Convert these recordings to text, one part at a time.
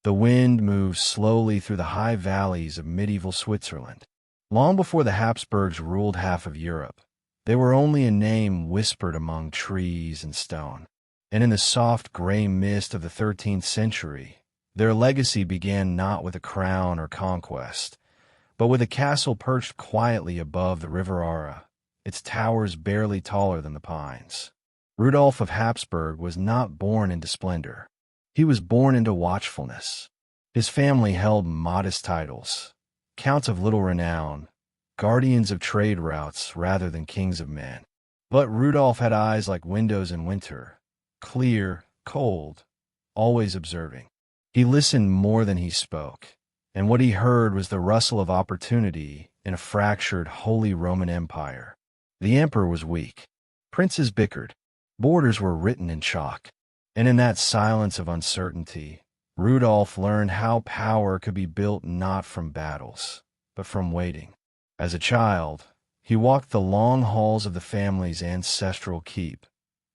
The wind moved slowly through the high valleys of medieval Switzerland. Long before the Habsburgs ruled half of Europe, they were only a name whispered among trees and stone. And in the soft gray mist of the 13th century, their legacy began not with a crown or conquest, but with a castle perched quietly above the River Ara, its towers barely taller than the pines. Rudolf of Habsburg was not born into splendor. He was born into watchfulness. His family held modest titles, counts of little renown, guardians of trade routes rather than kings of men. But Rudolf had eyes like windows in winter, clear, cold, always observing. He listened more than he spoke, and what he heard was the rustle of opportunity in a fractured Holy Roman Empire. The emperor was weak. Princes bickered. Borders were written in chalk. And in that silence of uncertainty, Rudolf learned how power could be built not from battles, but from waiting. As a child, he walked the long halls of the family's ancestral keep,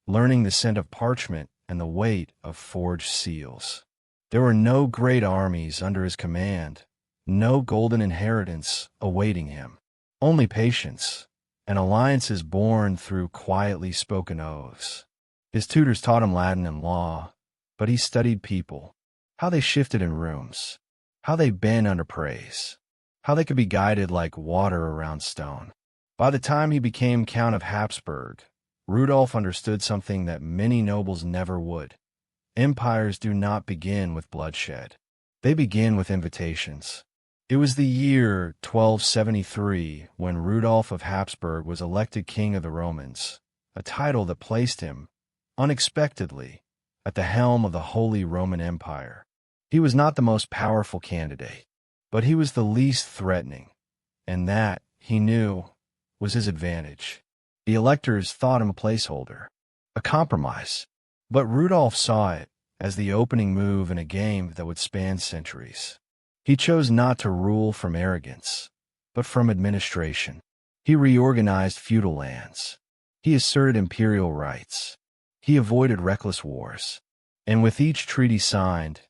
learning the scent of parchment and the weight of forged seals. There were no great armies under his command, no golden inheritance awaiting him, only patience, and alliances born through quietly spoken oaths. His tutors taught him Latin and law, but he studied people, how they shifted in rooms, how they bend under praise, how they could be guided like water around stone. By the time he became Count of Habsburg, Rudolf understood something that many nobles never would. Empires do not begin with bloodshed. They begin with invitations. It was the year 1273 when Rudolf of Habsburg was elected King of the Romans, a title that placed him, unexpectedly, at the helm of the Holy Roman Empire. He was not the most powerful candidate, but he was the least threatening, and that, he knew, was his advantage. The electors thought him a placeholder, a compromise, but Rudolf saw it as the opening move in a game that would span centuries. He chose not to rule from arrogance, but from administration. He reorganized feudal lands. He asserted imperial rights. He avoided reckless wars. And with each treaty signed,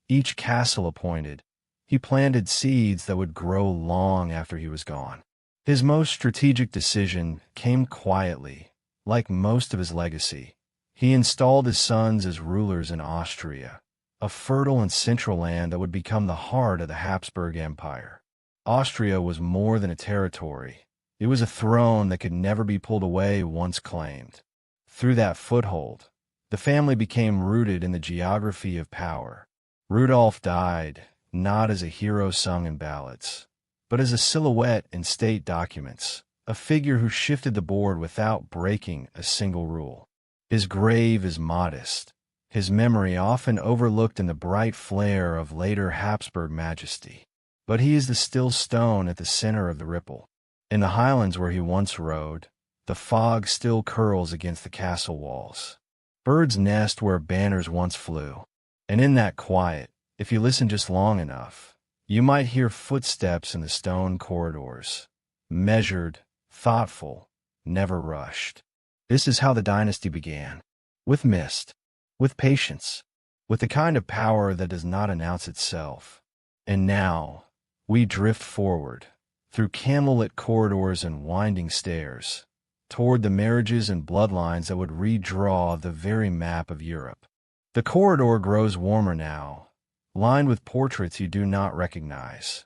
each castle appointed, he planted seeds that would grow long after he was gone. His most strategic decision came quietly, like most of his legacy. He installed his sons as rulers in Austria, a fertile and central land that would become the heart of the Habsburg Empire. Austria was more than a territory. It was a throne that could never be pulled away once claimed. Through that foothold, the family became rooted in the geography of power. Rudolf died, not as a hero sung in ballads, but as a silhouette in state documents, a figure who shifted the board without breaking a single rule. His grave is modest, his memory often overlooked in the bright flare of later Habsburg majesty. But he is the still stone at the center of the ripple. In the highlands where he once rode, the fog still curls against the castle walls. Birds nest where banners once flew. And in that quiet, if you listen just long enough, you might hear footsteps in the stone corridors. Measured, thoughtful, never rushed. This is how the dynasty began. With mist, with patience, with the kind of power that does not announce itself. And now, we drift forward, through candlelit corridors and winding stairs, toward the marriages and bloodlines that would redraw the very map of Europe. The corridor grows warmer now, lined with portraits you do not recognize.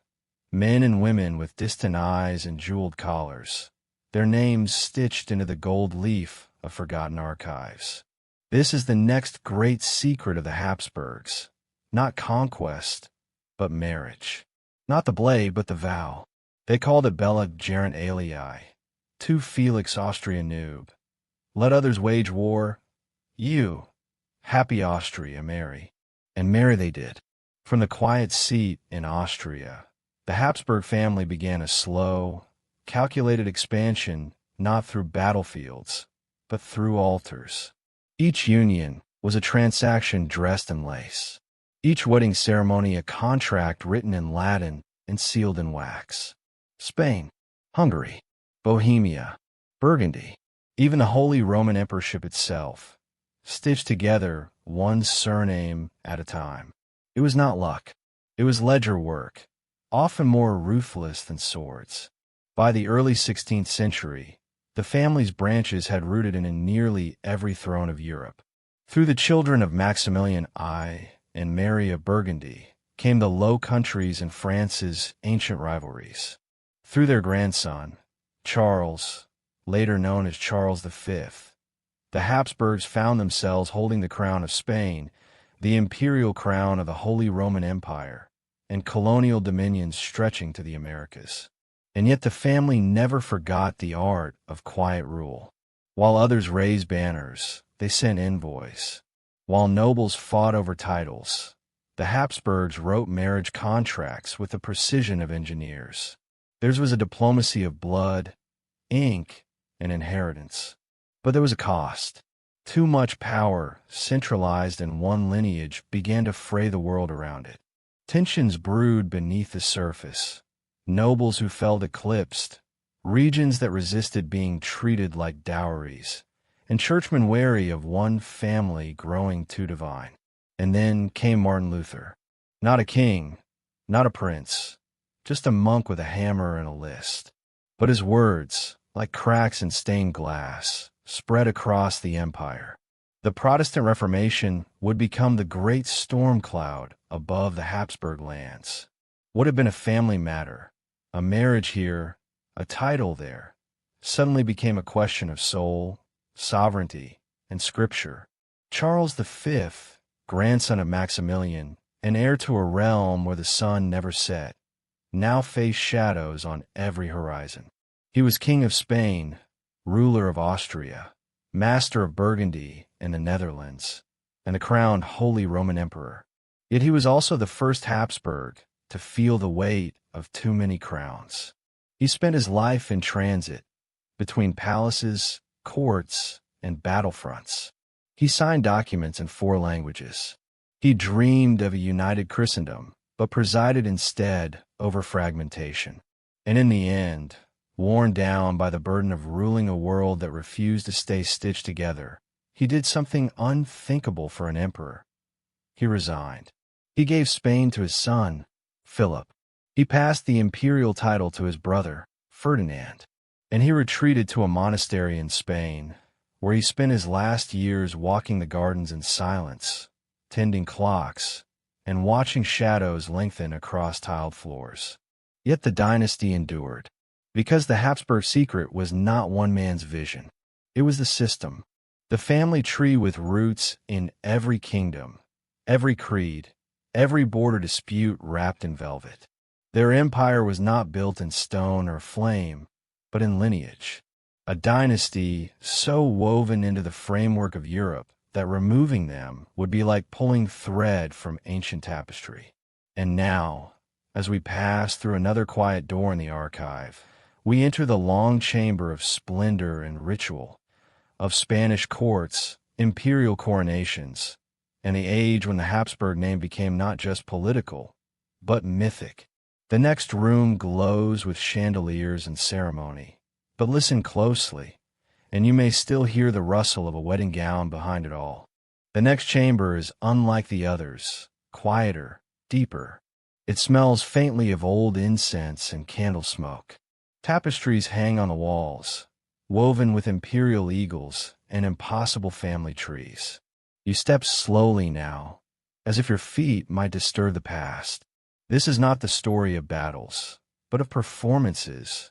Men and women with distant eyes and jeweled collars, their names stitched into the gold leaf of forgotten archives. This is the next great secret of the Habsburgs. Not conquest, but marriage. Not the blade, but the vow. They called it bella gerent alii, tu felix Austria nube. Let others wage war. You, happy Austria, marry. And marry they did. From the quiet seat in Austria, the Habsburg family began a slow, calculated expansion not through battlefields, but through altars. Each union was a transaction dressed in lace. Each wedding ceremony a contract written in Latin and sealed in wax. Spain, Hungary, Bohemia, Burgundy, even the Holy Roman Emperorship itself, stitched together one surname at a time. It was not luck. It was ledger work, often more ruthless than swords. By the early 16th century, the family's branches had rooted in nearly every throne of Europe. Through the children of Maximilian I and Mary of Burgundy came the Low Countries and France's ancient rivalries. Through their grandson, Charles, later known as Charles V, the Habsburgs found themselves holding the crown of Spain, the imperial crown of the Holy Roman Empire, and colonial dominions stretching to the Americas. And yet the family never forgot the art of quiet rule. While others raised banners, they sent envoys. While nobles fought over titles, the Habsburgs wrote marriage contracts with the precision of engineers. Theirs was a diplomacy of blood, ink, and inheritance. But there was a cost. Too much power, centralized in one lineage, began to fray the world around it. Tensions brewed beneath the surface. Nobles who felt eclipsed, regions that resisted being treated like dowries, and churchmen wary of one family growing too divine. And then came Martin Luther. Not a king, not a prince, just a monk with a hammer and a list. But his words, like cracks in stained glass, spread across the empire. The Protestant Reformation would become the great storm cloud above the Habsburg lands. What had been a family matter, a marriage here, a title there, suddenly became a question of soul, sovereignty, and scripture. Charles V, grandson of Maximilian, and heir to a realm where the sun never set, now faced shadows on every horizon. He was king of Spain, ruler of Austria, master of Burgundy and the Netherlands, and the crowned Holy Roman Emperor. Yet he was also the first Habsburg to feel the weight of too many crowns. He spent his life in transit, between palaces, courts, and battlefronts. He signed documents in 4 languages. He dreamed of a united Christendom, but presided instead over fragmentation. And in the end, worn down by the burden of ruling a world that refused to stay stitched together, he did something unthinkable for an emperor. He resigned. He gave Spain to his son, Philip. He passed the imperial title to his brother, Ferdinand, and he retreated to a monastery in Spain, where he spent his last years walking the gardens in silence, tending clocks, and watching shadows lengthen across tiled floors. Yet the dynasty endured, because the Habsburg secret was not one man's vision. It was the system, the family tree with roots in every kingdom, every creed, every border dispute wrapped in velvet. Their empire was not built in stone or flame, but in lineage. A dynasty so woven into the framework of Europe that removing them would be like pulling thread from ancient tapestry. And now, as we pass through another quiet door in the archive, we enter the long chamber of splendor and ritual, of Spanish courts, imperial coronations, and the age when the Habsburg name became not just political, but mythic. The next room glows with chandeliers and ceremony, but listen closely, and you may still hear the rustle of a wedding gown behind it all. The next chamber is unlike the others, quieter, deeper. It smells faintly of old incense and candle smoke. Tapestries hang on the walls, woven with imperial eagles and impossible family trees. You step slowly now, as if your feet might disturb the past. This is not the story of battles, but of performances,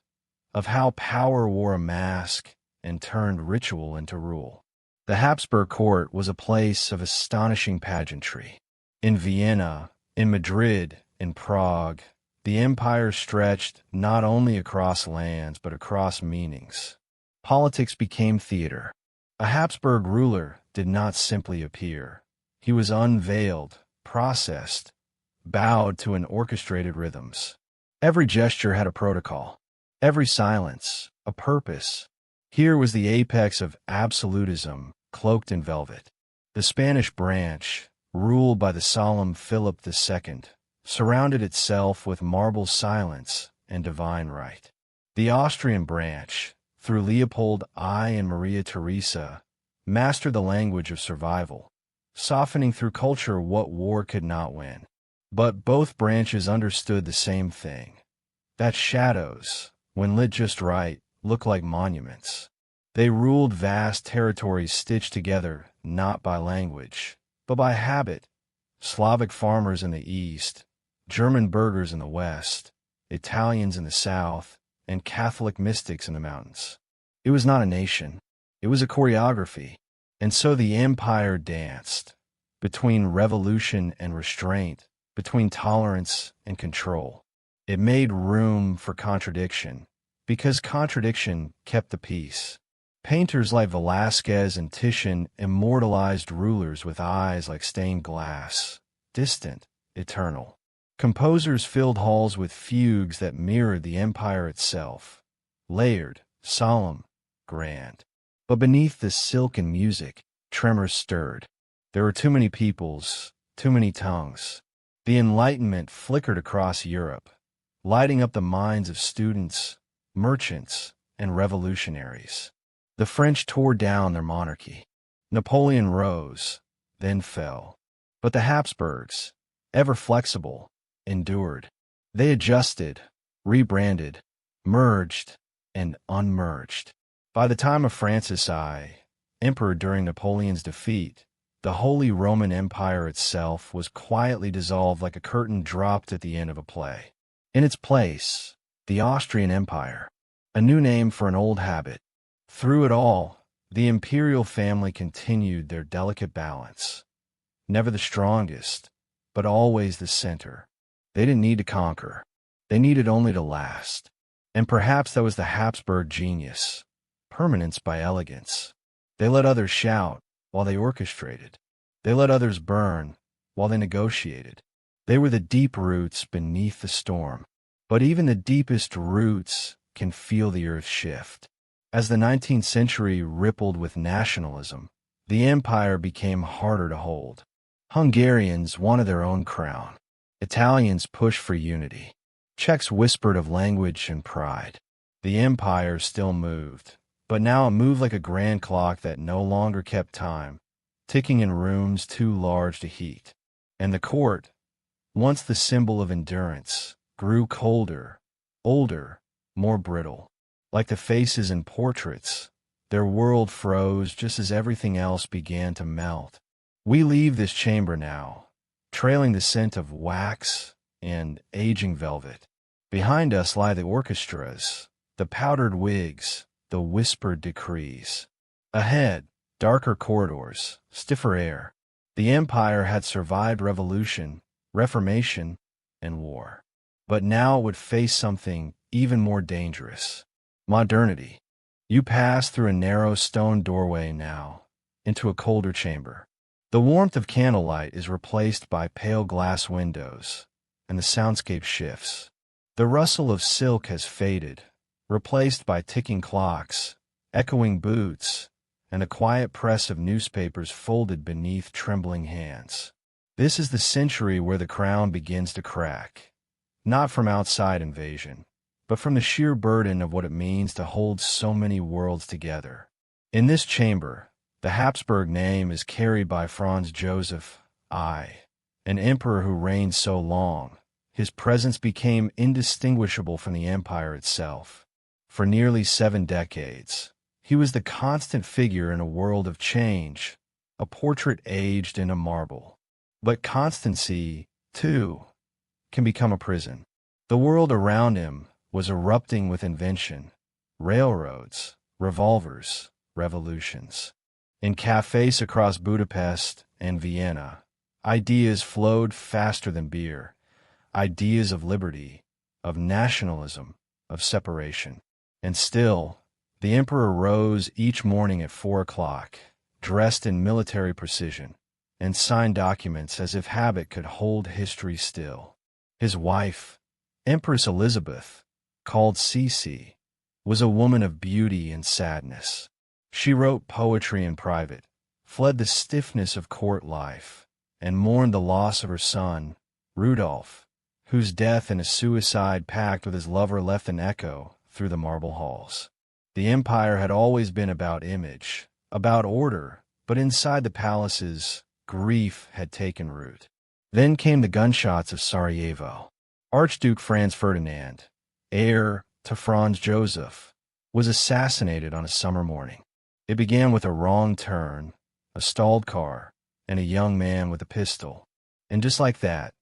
of how power wore a mask and turned ritual into rule. The Habsburg court was a place of astonishing pageantry. In Vienna, in Madrid, in Prague, the empire stretched not only across lands but across meanings. Politics became theater. A Habsburg ruler did not simply appear. He was unveiled, processed, bowed to an orchestrated rhythms. Every gesture had a protocol. Every silence, a purpose. Here was the apex of absolutism, cloaked in velvet. The Spanish branch, ruled by the solemn Philip II, surrounded itself with marble silence and divine right. The Austrian branch, through Leopold I and Maria Theresa, mastered the language of survival, softening through culture what war could not win. But both branches understood the same thing, that shadows, when lit just right, look like monuments. They ruled vast territories stitched together not by language, but by habit. Slavic farmers in the east, German burghers in the west, Italians in the south, and Catholic mystics in the mountains. It was not a nation. It was a choreography. And so the empire danced, between revolution and restraint, between tolerance and control. It made room for contradiction, because contradiction kept the peace. Painters like Velázquez and Titian immortalized rulers with eyes like stained glass, distant, eternal. Composers filled halls with fugues that mirrored the empire itself, layered, solemn, grand. But beneath the silken music, tremors stirred. There were too many peoples, too many tongues. The Enlightenment flickered across Europe, lighting up the minds of students, merchants, and revolutionaries. The French tore down their monarchy. Napoleon rose, then fell. But the Habsburgs, ever flexible, endured. They adjusted, rebranded, merged, and unmerged. By the time of Francis I, emperor during Napoleon's defeat, the Holy Roman Empire itself was quietly dissolved like a curtain dropped at the end of a play. In its place, the Austrian Empire, a new name for an old habit. Through it all, the imperial family continued their delicate balance. Never the strongest, but always the center. They didn't need to conquer. They needed only to last. And perhaps that was the Habsburg genius. Permanence by elegance. They let others shout while they orchestrated. They let others burn while they negotiated. They were the deep roots beneath the storm. But even the deepest roots can feel the earth shift. As the 19th century rippled with nationalism, the empire became harder to hold. Hungarians wanted their own crown. Italians pushed for unity. Czechs whispered of language and pride. The empire still moved, but now it moved like a grand clock that no longer kept time, ticking in rooms too large to heat. And the court, once the symbol of endurance, grew colder, older, more brittle. Like the faces in portraits, their world froze just as everything else began to melt. We leave this chamber now, trailing the scent of wax and aging velvet. Behind us lie the orchestras, the powdered wigs, the whispered decrees. Ahead, darker corridors, stiffer air. The empire had survived revolution, reformation, and war. But now it would face something even more dangerous. Modernity. You pass through a narrow stone doorway now, into a colder chamber. The warmth of candlelight is replaced by pale glass windows, and the soundscape shifts. The rustle of silk has faded, replaced by ticking clocks, echoing boots, and a quiet press of newspapers folded beneath trembling hands. This is the century where the crown begins to crack, not from outside invasion, but from the sheer burden of what it means to hold so many worlds together. In this chamber, the Habsburg name is carried by Franz Joseph I, an emperor who reigned so long. His presence became indistinguishable from the empire itself. For nearly 7 decades, he was the constant figure in a world of change, a portrait aged into marble. But constancy, too, can become a prison. The world around him was erupting with invention, railroads, revolvers, revolutions. In cafes across Budapest and Vienna, ideas flowed faster than beer, ideas of liberty, of nationalism, of separation. And still, the emperor rose each morning at 4 o'clock, dressed in military precision, and signed documents as if habit could hold history still. His wife, Empress Elizabeth, called Cece, was a woman of beauty and sadness. She wrote poetry in private, fled the stiffness of court life, and mourned the loss of her son, Rudolph, whose death in a suicide pact with his lover left an echo through the marble halls. The empire had always been about image, about order, but inside the palaces, grief had taken root. Then came the gunshots of Sarajevo. Archduke Franz Ferdinand, heir to Franz Joseph, was assassinated on a summer morning. It began with a wrong turn, a stalled car, and a young man with a pistol. And just like that,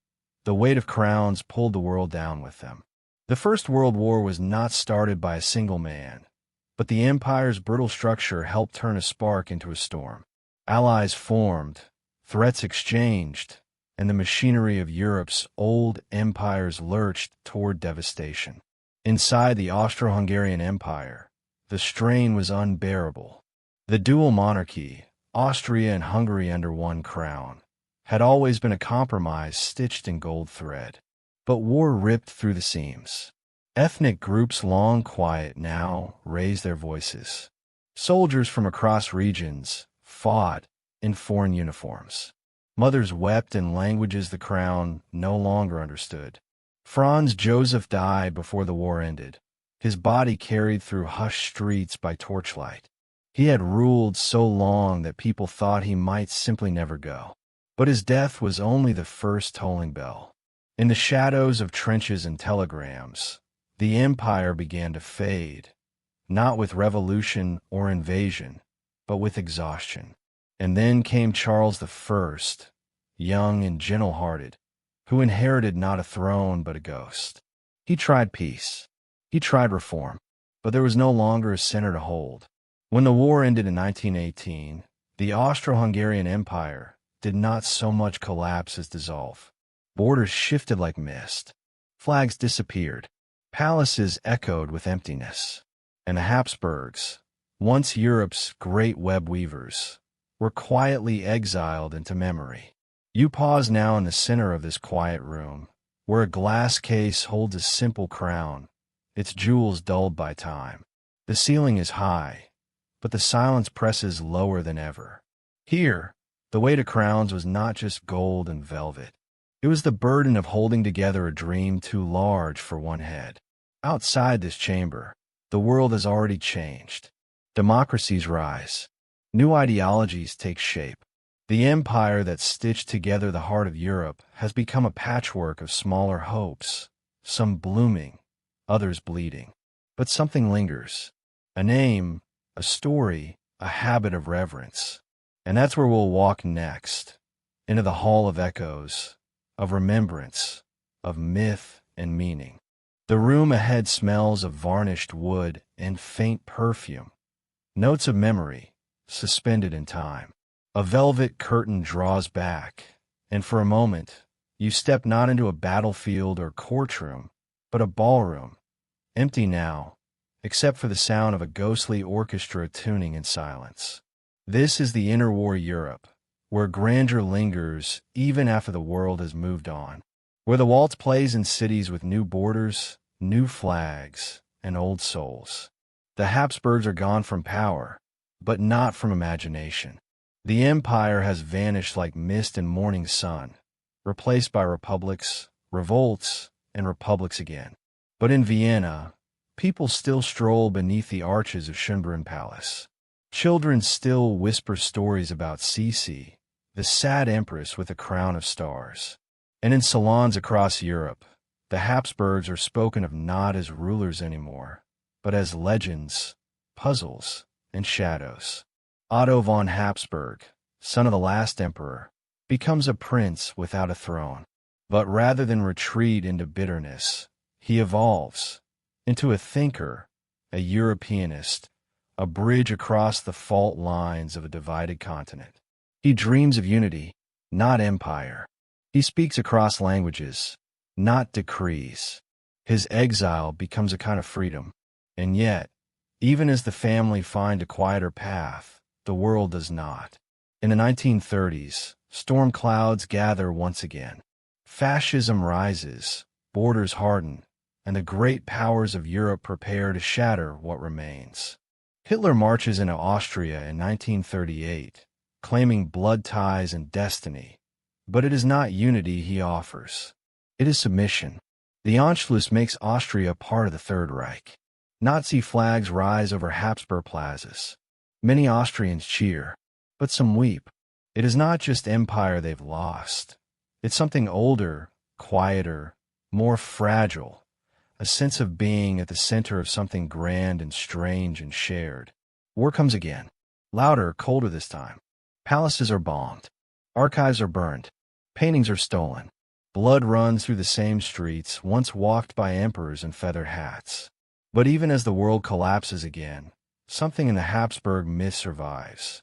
the weight of crowns pulled the world down with them. The First World War was not started by a single man, but the empire's brutal structure helped turn a spark into a storm. Allies formed, threats exchanged, and the machinery of Europe's old empires lurched toward devastation. Inside the Austro-Hungarian Empire, the strain was unbearable. The dual monarchy, Austria and Hungary under one crown, had always been a compromise stitched in gold thread. But war ripped through the seams. Ethnic groups long quiet now raised their voices. Soldiers from across regions fought in foreign uniforms. Mothers wept in languages the crown no longer understood. Franz Joseph died before the war ended, his body carried through hushed streets by torchlight. He had ruled so long that people thought he might simply never go. But his death was only the first tolling bell. In the shadows of trenches and telegrams, the empire began to fade, not with revolution or invasion, but with exhaustion. And then came Charles I, young and gentle-hearted, who inherited not a throne but a ghost. He tried peace. He tried reform, but there was no longer a center to hold. When the war ended in 1918, the Austro-Hungarian Empire did not so much collapse as dissolve. Borders shifted like mist. Flags disappeared. Palaces echoed with emptiness. And the Habsburgs, once Europe's great web weavers, were quietly exiled into memory. You pause now in the center of this quiet room, where a glass case holds a simple crown, its jewels dulled by time. The ceiling is high, but the silence presses lower than ever. Here, the weight of crowns was not just gold and velvet. It was the burden of holding together a dream too large for one head. Outside this chamber, the world has already changed. Democracies rise. New ideologies take shape. The empire that stitched together the heart of Europe has become a patchwork of smaller hopes, some blooming, others bleeding. But something lingers. A name, a story, a habit of reverence. And that's where we'll walk next, into the Hall of Echoes, of remembrance, of myth and meaning. The room ahead smells of varnished wood and faint perfume, notes of memory, suspended in time. A velvet curtain draws back, and for a moment, you step not into a battlefield or courtroom, but a ballroom, empty now, except for the sound of a ghostly orchestra tuning in silence. This is the interwar Europe, where grandeur lingers even after the world has moved on, where the waltz plays in cities with new borders, new flags, and old souls. The Habsburgs are gone from power, but not from imagination. The empire has vanished like mist in morning sun, replaced by republics, revolts, and republics again. But in Vienna, people still stroll beneath the arches of Schönbrunn Palace. Children still whisper stories about Sisi, the sad empress with a crown of stars. And in salons across Europe, the Habsburgs are spoken of not as rulers anymore, but as legends, puzzles, and shadows. Otto von Habsburg, son of the last emperor, becomes a prince without a throne. But rather than retreat into bitterness, he evolves into a thinker, a Europeanist, a bridge across the fault lines of a divided continent. He dreams of unity, not empire. He speaks across languages, not decrees. His exile becomes a kind of freedom. And yet, even as the family find a quieter path, the world does not. In the 1930s, storm clouds gather once again. Fascism rises, borders harden, and the great powers of Europe prepare to shatter what remains. Hitler marches into Austria in 1938, claiming blood ties and destiny. But it is not unity he offers. It is submission. The Anschluss makes Austria part of the Third Reich. Nazi flags rise over Habsburg plazas. Many Austrians cheer, but some weep. It is not just empire they've lost. It's something older, quieter, more fragile, a sense of being at the center of something grand and strange and shared. War comes again. Louder, colder this time. Palaces are bombed. Archives are burned. Paintings are stolen. Blood runs through the same streets once walked by emperors in feathered hats. But even as the world collapses again, something in the Habsburg myth survives.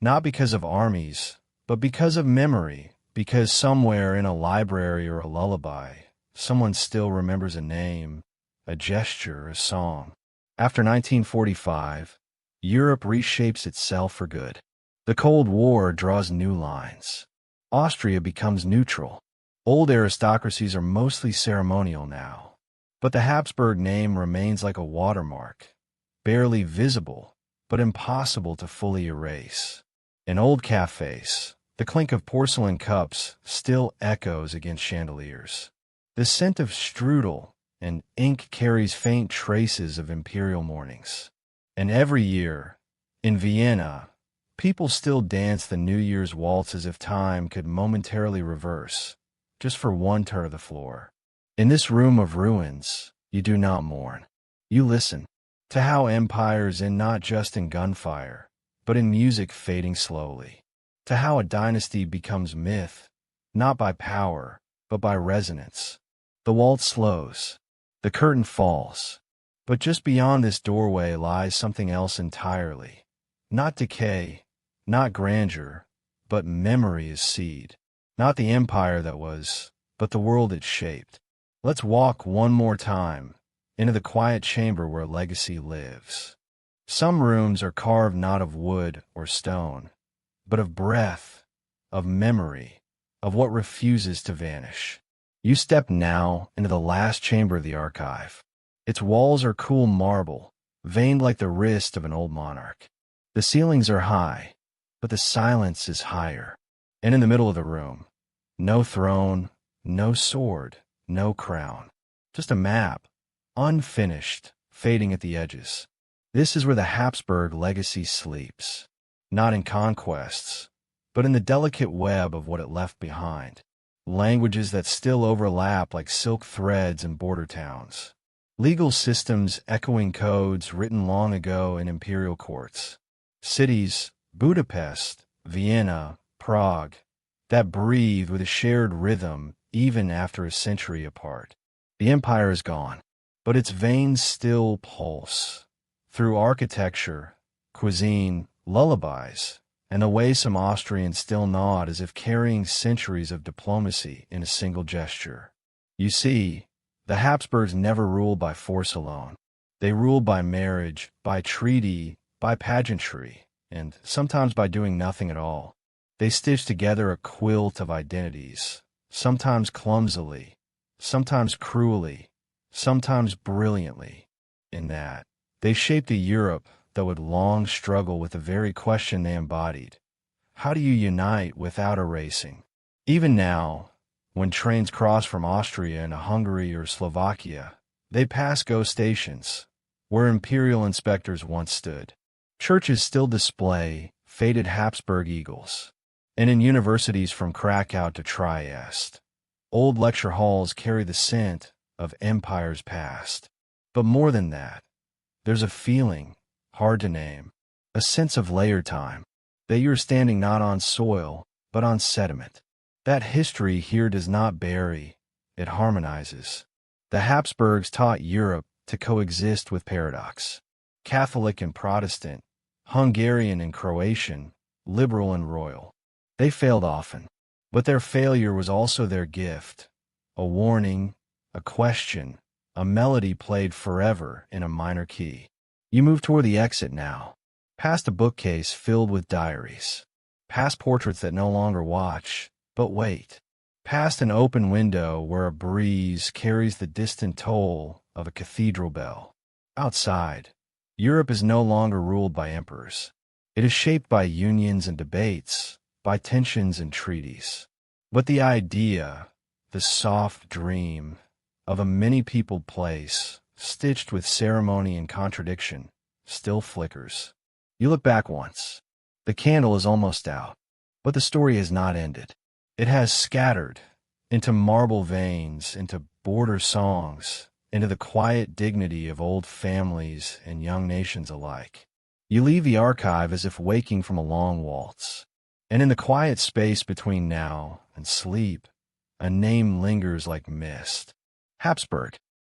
Not because of armies, but because of memory, because somewhere in a library or a lullaby, someone still remembers a name, a gesture, a song. After 1945, Europe reshapes itself for good. The Cold War draws new lines. Austria becomes neutral. Old aristocracies are mostly ceremonial now. But the Habsburg name remains like a watermark, barely visible, but impossible to fully erase. In old cafes, the clink of porcelain cups still echoes against chandeliers. The scent of strudel and ink carries faint traces of imperial mornings. And every year, in Vienna, people still dance the New Year's waltz as if time could momentarily reverse, just for one turn of the floor. In this room of ruins, you do not mourn. You listen to how empires end not just in gunfire, but in music fading slowly. To how a dynasty becomes myth, not by power, but by resonance. The waltz slows. The curtain falls. But just beyond this doorway lies something else entirely. Not decay, not grandeur, but memory as seed. Not the empire that was, but the world it shaped. Let's walk one more time into the quiet chamber where legacy lives. Some rooms are carved not of wood or stone, but of breath, of memory, of what refuses to vanish. You step now into the last chamber of the archive. Its walls are cool marble, veined like the wrist of an old monarch. The ceilings are high, but the silence is higher. And in the middle of the room, no throne, no sword, no crown. Just a map, unfinished, fading at the edges. This is where the Habsburg legacy sleeps. Not in conquests, but in the delicate web of what it left behind. Languages that still overlap like silk threads in border towns. Legal systems echoing codes written long ago in imperial courts. Cities, Budapest, Vienna, Prague, that breathe with a shared rhythm even after a century apart. The empire is gone, but its veins still pulse. Through architecture, cuisine, lullabies, and the way some Austrians still nod as if carrying centuries of diplomacy in a single gesture. You see, the Habsburgs never ruled by force alone. They ruled by marriage, by treaty, by pageantry, and sometimes by doing nothing at all. They stitched together a quilt of identities, sometimes clumsily, sometimes cruelly, sometimes brilliantly. In that, they shaped a Europe that would long struggle with the very question they embodied. How do you unite without erasing? Even now, when trains cross from Austria into Hungary or Slovakia, they pass ghost stations, where imperial inspectors once stood. Churches still display faded Habsburg eagles. And in universities from Krakow to Trieste, old lecture halls carry the scent of empires past. But more than that, there's a feeling, hard to name, a sense of layer time, that you're standing not on soil, but on sediment. That history here does not bury, it harmonizes. The Habsburgs taught Europe to coexist with paradox. Catholic and Protestant, Hungarian and Croatian, liberal and royal. They failed often, but their failure was also their gift. A warning, a question, a melody played forever in a minor key. You move toward the exit now, past a bookcase filled with diaries, past portraits that no longer watch, but wait, past an open window where a breeze carries the distant toll of a cathedral bell. Outside, Europe is no longer ruled by emperors. It is shaped by unions and debates, by tensions and treaties. But the idea, the soft dream, of a many-peopled place, stitched with ceremony and contradiction, still flickers. You look back once. The candle is almost out, but the story has not ended. It has scattered, into marble veins, into border songs, into the quiet dignity of old families and young nations alike. You leave the archive as if waking from a long waltz. And in the quiet space between now and sleep, a name lingers like mist. Habsburg.